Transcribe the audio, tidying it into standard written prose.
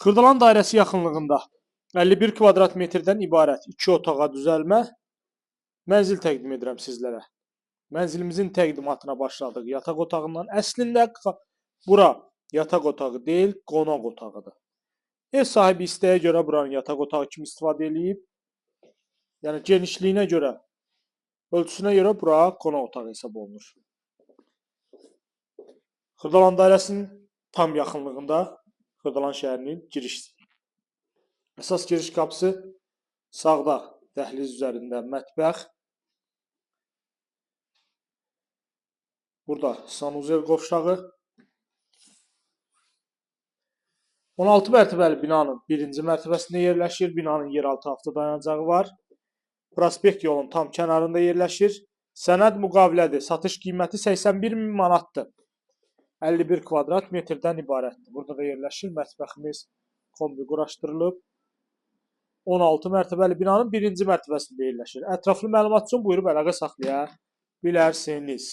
Xırdalan dairəsi yaxınlığında 51 kvadrat metrdən ibarət 2 otağa düzəlmə mənzil təqdim edirəm sizlərə. Mənzilimizin təqdimatına başladıq yataq otağından. Əslində bura yataq otağı deyil, qonaq otağıdır. Ev sahibi istəyə görə buranı yataq otağı kimi istifadə edib. Yəni genişliyinə görə, ölçüsünə görə bura qonaq otağı hesab olunur. Xırdalan dairəsinin tam yaxınlığında Xırdalan şəhərinin girişi. Əsas giriş qapısı sağda dəhliz üzərində mətbəx. Burada sanuzel qovşağı. 16 mərtəbəli binanın birinci mərtəbəsində yerləşir. Binanın yeraltı avtodayanacağı var. Prospekt yolun tam kənarında yerləşir. Sənəd müqavilədir. Satış qiyməti 81.000 manatdır. 51 kvadrat metrdən ibarətdir. Burada da yerləşir. Mətbəximiz kombi quraşdırılıb. 16 mərtəbəli binanın birinci mərtəbəsində yerləşir. Ətraflı məlumat üçün buyurub əlaqə saxlaya bilərsiniz.